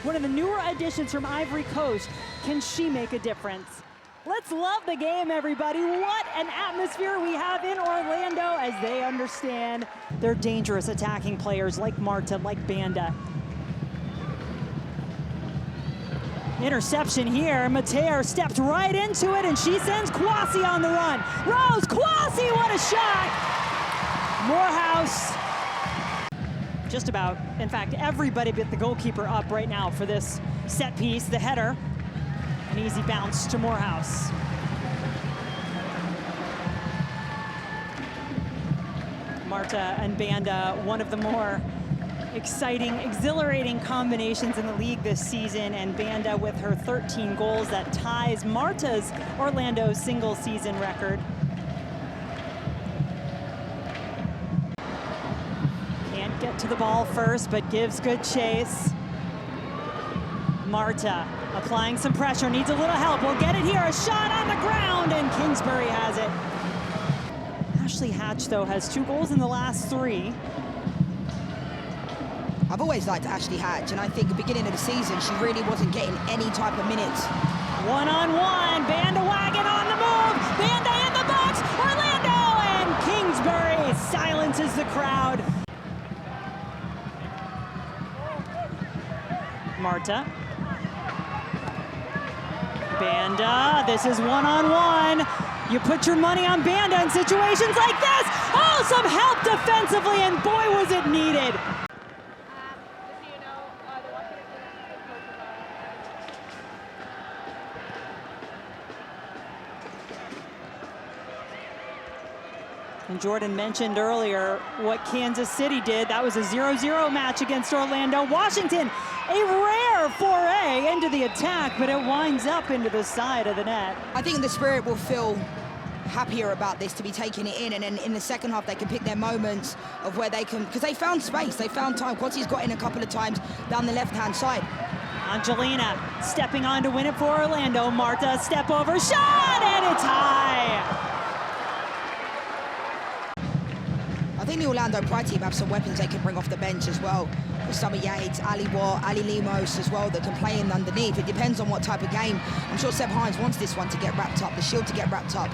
one of the newer additions from Ivory Coast. Can she make a difference? Let's love the game, everybody. What an atmosphere we have in Orlando as they understand they're dangerous attacking players like Marta, like Banda. Interception here. Mateer stepped right into it, and she sends Kwasi on the run. Rose, Kwasi, what a shot! Morehouse. Just about, in fact, everybody but the goalkeeper up right now for this set piece, the header. An easy bounce to Morehouse. Marta and Banda, one of the more exciting, exhilarating combinations in the league this season, and Banda with her 13 goals that ties Marta's Orlando single season record. Can't get to the ball first, but gives good chase. Marta applying some pressure, needs a little help. We'll get it here, a shot on the ground, and Kingsbury has it. Ashley Hatch, though, has 2 goals in the last 3. I've always liked Ashley Hatch, and I think at the beginning of the season, she really wasn't getting any type of minutes. One-on-one, Banda wagon on the move, Banda in the box, Orlando, and Kingsbury silences the crowd. Marta. Banda, this is one-on-one. You put your money on Banda in situations like this. Oh, some help defensively, and boy, was it needed. And Jordan mentioned earlier what Kansas City did. That was a 0-0 match against Orlando. Washington, a rare foray into the attack, but it winds up into the side of the net. I think the Spirit will feel happier about this, to be taking it in, and then in the second half they can pick their moments of where they can, because they found space, they found time. Kwasi's got in a couple of times down the left-hand side. Angelina stepping on to win it for Orlando. Marta, step over, shot, and it's high. I think the Orlando Pride team have some weapons they can bring off the bench as well. With Summer Yates, Ali Watt, Ali Lemos as well, that can play in underneath. It depends on what type of game. I'm sure Seb Hines wants this one to get wrapped up, the Shield to get wrapped up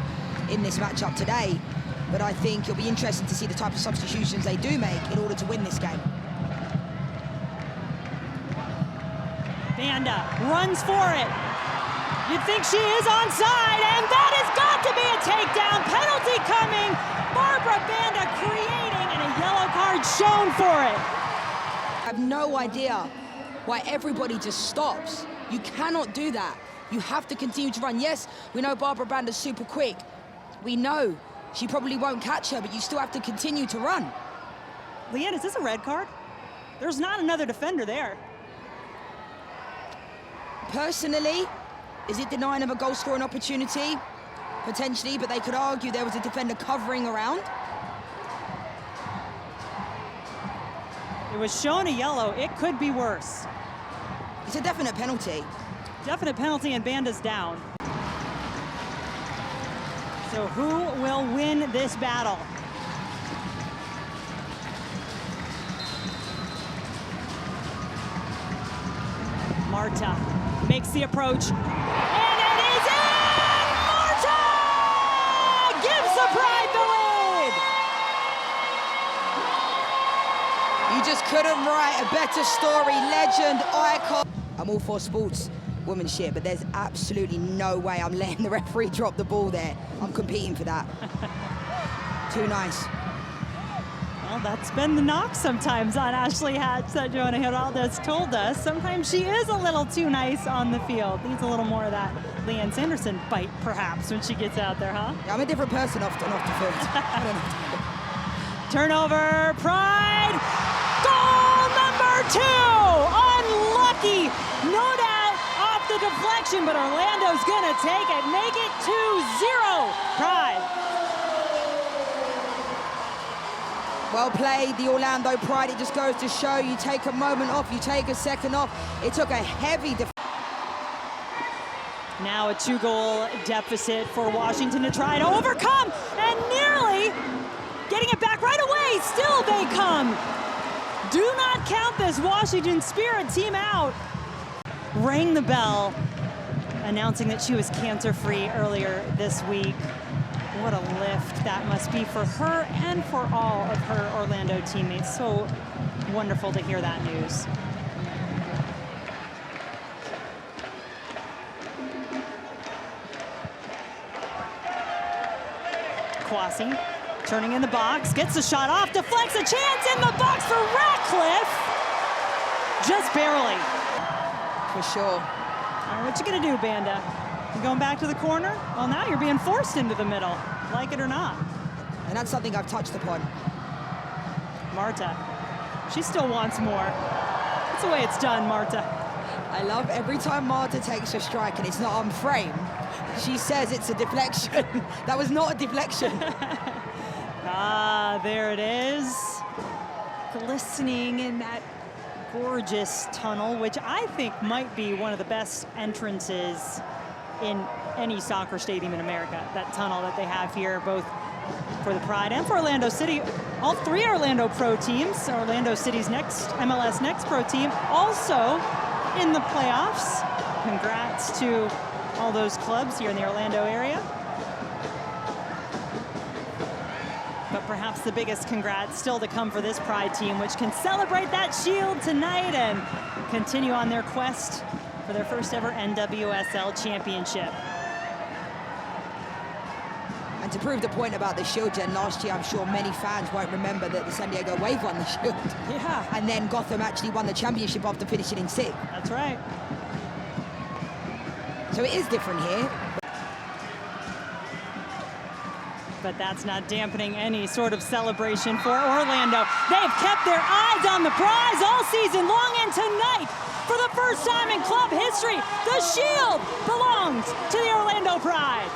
in this matchup today. But I think it'll be interesting to see the type of substitutions they do make in order to win this game. Banda runs for it. You'd think she is onside, and that has got to be a takedown. Penalty coming. Barbara Banda creating, and a yellow card shown for it. I have no idea why everybody just stops. You cannot do that. You have to continue to run. Yes, we know Barbara Banda's super quick. We know she probably won't catch her, but you still have to continue to run. Leanne, is this a red card? There's not another defender there. Personally, is it denying of a goal-scoring opportunity? Potentially, but they could argue there was a defender covering around. It was shown a yellow. It could be worse. It's a definite penalty. Definite penalty, and Banda's down. So who will win this battle? Marta makes the approach, and it is in! Marta gives the Pride the lead! You just couldn't write a better story. Legend, icon. I'm all for sportswomanship, but there's absolutely no way I'm letting the referee drop the ball there. I'm competing for that. Too nice. Well, that's been the knock sometimes on Ashley Hatch that Joanna Giraldes told us. Sometimes she is a little too nice on the field. Needs a little more of that Leanne Sanderson bite, perhaps, when she gets out there, huh? Yeah, I'm a different person off the field. I don't know. Turnover, Pride! Goal number 2! Unlucky, no doubt, off the deflection, but Orlando's gonna take it, make it 2-0, Pride. Well played, the Orlando Pride. It just goes to show you take a moment off, you take a second off. It took a heavy Now a 2-goal deficit for Washington to try to overcome, and nearly getting it back right away. Still they come. Do not count this Washington Spirit team out. rang the bell announcing that she was cancer-free earlier this week. What a lift that must be for her and for all of her Orlando teammates. So wonderful to hear that news. Kwasi turning in the box, gets the shot off, deflects, a chance in the box for Ratcliffe. Just barely. For sure. All right, what you gonna do, Banda? You going back to the corner? Well, now you're being forced into the middle, like it or not. And that's something I've touched upon. Marta, she still wants more. That's the way it's done, Marta. I love every time Marta takes a strike and it's not on frame, she says it's a deflection. That was not a deflection. Ah, there it is. Glistening in that gorgeous tunnel, which I think might be one of the best entrances in any soccer stadium in America. That tunnel that they have here, both for the Pride and for Orlando City. All three Orlando Pro teams, Orlando City's next MLS Next Pro team, also in the playoffs. Congrats to all those clubs here in the Orlando area. But perhaps the biggest congrats still to come for this Pride team, which can celebrate that shield tonight and continue on their quest for their first ever NWSL championship. And to prove the point about the shield, Jen, last year I'm sure many fans won't remember that the San Diego Wave won the shield. Yeah. And then Gotham actually won the championship after finishing in 6th. That's right. So it is different here. But that's not dampening any sort of celebration for Orlando. They've kept their eyes on the prize all season long, and tonight, for the first time in club history, the shield belongs to the Orlando Pride.